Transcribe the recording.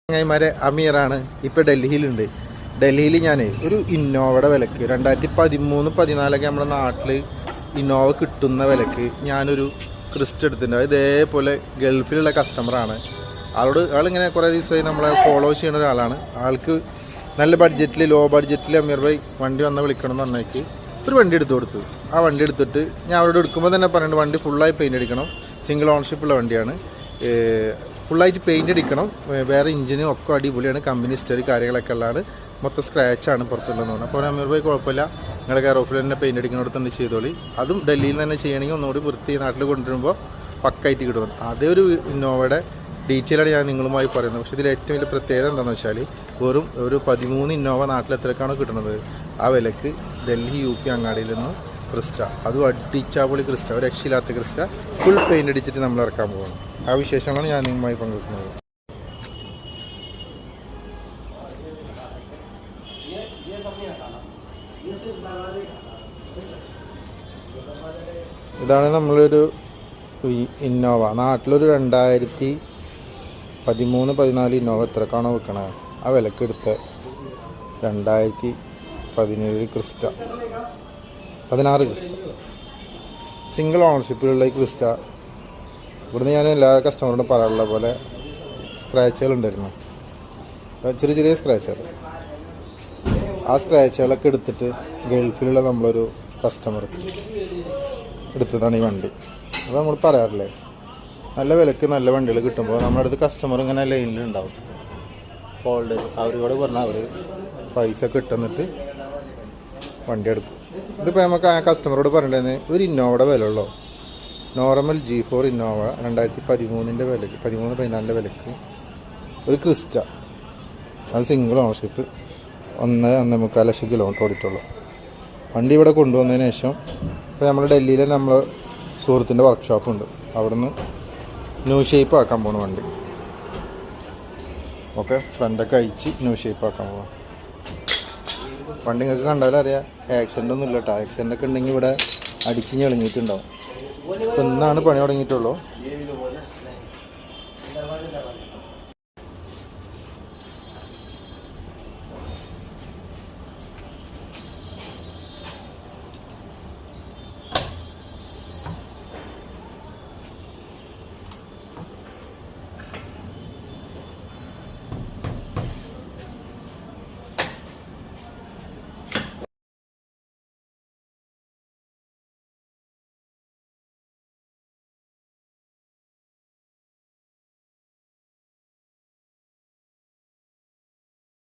ചങ്ങായിമാരെ അമീറാണ്. ഇപ്പോൾ ഡൽഹിയിലുണ്ട്. ഡൽഹിയിൽ ഞാൻ ഒരു ഇന്നോവയുടെ വിലക്ക് 2013-14 നമ്മുടെ നാട്ടിൽ ഇന്നോവ കിട്ടുന്ന വിലക്ക് ഞാനൊരു ക്രിസ്റ്റ എടുത്തിട്ടുണ്ട്. ഇതേപോലെ ഗൾഫിലുള്ള കസ്റ്റമറാണ്. ആളിങ്ങനെ കുറേ ദിവസമായി നമ്മളെ ഫോളോ ചെയ്യുന്ന ഒരാളാണ്. ആൾക്ക് നല്ല ബഡ്ജറ്റിൽ ലോ ബഡ്ജറ്റിൽ അമീർ ഭായി വണ്ടി വന്ന് വിളിക്കണം എന്ന് പറഞ്ഞേക്ക് ഒരു വണ്ടി എടുത്തു കൊടുത്തു. ആ വണ്ടി എടുത്തിട്ട് ഞാൻ അവരോട് എടുക്കുമ്പോൾ തന്നെ പറഞ്ഞിട്ട് വണ്ടി ഫുള്ളായി പെയിൻ്റ് അടിക്കണം. സിംഗിൾ ഓണർഷിപ്പുള്ള വണ്ടിയാണ്. ഫുള്ളായിട്ട് പെയിൻ്റ് അടിക്കണം. വേറെ എഞ്ചിനും ഒക്കെ അടിപൊളിയാണ്. കമ്പനി ഹിസ്റ്ററി കാര്യങ്ങളൊക്കെ ഉള്ളതാണ്. മൊത്തം സ്ക്രാച്ചാണ് പുറത്തുള്ളതെന്ന് പറഞ്ഞാൽ. അപ്പോൾ അമീർ ഭായി കുഴപ്പമില്ല, നിങ്ങളുടെ കെയർ ഓഫിൽ തന്നെ പെയിൻ്റ് അടിക്കുന്നിടത്തുണ്ട് ചെയ്തോളി. അതും ഡൽഹിയിൽ തന്നെ ചെയ്യണമെങ്കിൽ ഒന്നുകൂടി വൃത്തി നാട്ടിൽ കൊണ്ടുവരുമ്പോൾ പക്കായിട്ട് കിട്ടും. അതേ ഒരു ഇന്നോവയുടെ ഡീറ്റെയിലാണ് ഞാൻ നിങ്ങളുമായി പറയുന്നത്. പക്ഷേ ഇതിൽ ഏറ്റവും വലിയ പ്രത്യേകത എന്താണെന്ന് വെച്ചാൽ വെറും ഒരു 13 ഇന്നോവ നാട്ടിൽ എത്രക്കാണോ കിട്ടുന്നത് ആ വിലക്ക് ഡൽഹി UP അങ്ങാടിയിൽ നിന്ന് ക്രിസ്റ്റ, അതും അടിച്ചാപ്പൊളി ക്രിസ്റ്റ, ഒരു രക്ഷയില്ലാത്ത ക്രിസ്റ്റ ഫുൾ പെയിൻ്റ് അടിച്ചിട്ട് നമ്മൾ ഇറക്കാൻ പോകണം. ആ വിശേഷമാണ് ഞാൻ നിങ്ങളുമായി പങ്കുവെക്കുന്നത്. ഇതാണ് നമ്മളൊരു ഇന്നോവ നാട്ടിലൊരു 2013-14 ഇന്നോവ എത്രക്കാണോ വെക്കണത് ആ വിലക്ക് എടുത്ത 2017 ക്രിസ്റ്റ, 16 ക്രിസ്റ്റ സിംഗിൾ ഓണർഷിപ്പിലുള്ള ഈ ക്രിസ്റ്റ. ഇവിടുന്ന് ഞാൻ എല്ലാ കസ്റ്റമറോടും പറയാനുള്ള പോലെ സ്ക്രാച്ചുകൾ ഉണ്ടായിരുന്നു, ചെറിയ ചെറിയ സ്ക്രാച്ചുകൾ. ആ സ്ക്രാച്ചുകളൊക്കെ എടുത്തിട്ട് ഗൾഫിലുള്ള നമ്മളൊരു കസ്റ്റമർക്ക് എടുത്തതാണ് ഈ വണ്ടി. അത് നമ്മൾ പറയാറില്ലേ, നല്ല വിലക്ക് നല്ല വണ്ടികൾ കിട്ടുമ്പോൾ നമ്മുടെ അടുത്ത് കസ്റ്റമർ ഇങ്ങനെ ലൈനിലുണ്ടാവും. കോൾഡ് അവരോട് പറഞ്ഞാൽ അവർ പൈസ കിട്ടുന്നിട്ട് വണ്ടി എടുക്കും. ഇതിപ്പോൾ നമുക്ക് ആ കസ്റ്റമറോട് പറയേണ്ടത് ഒരു ഇന്നോവയുടെ വില ഉള്ളൂ. നോർമൽ G4 ഇന്നോവ 2013 വിലക്ക് 13-14 വിലക്ക് ഒരു ക്രിസ്റ്റ, അത് സിംഗിൾ ഓണർഷിപ്പ് 1.25 ലക്ഷം കിലോമീറ്റർ ഓടിയിട്ടുള്ളൂ. വണ്ടി ഇവിടെ കൊണ്ടുവന്നതിന് ശേഷം ഇപ്പോൾ നമ്മൾ ഡൽഹിയിൽ നമ്മൾ സുഹൃത്തിൻ്റെ വർക്ക്ഷോപ്പുണ്ട്, അവിടുന്ന് ന്യൂ ഷേപ്പ് ആക്കാൻ പോകണം വണ്ടി. ഓക്കെ, ഫ്രണ്ടൊക്കെ അയച്ച് ന്യൂ ഷേപ്പ് ആക്കാൻ പോകാം. വണ്ടി നിങ്ങൾക്ക് കണ്ടാലറിയാം ആക്സിഡൻ്റ് ഒന്നും ഇല്ല കേട്ടോ. ആക്സിഡൻ്റ് ഒക്കെ ഉണ്ടെങ്കിൽ ഇവിടെ അടിച്ച് ഞെളിഞ്ഞിട്ടുണ്ടാവും. ഇപ്പോൾ ഇന്നാണ് പണി തുടങ്ങിയിട്ടുള്ളൂ.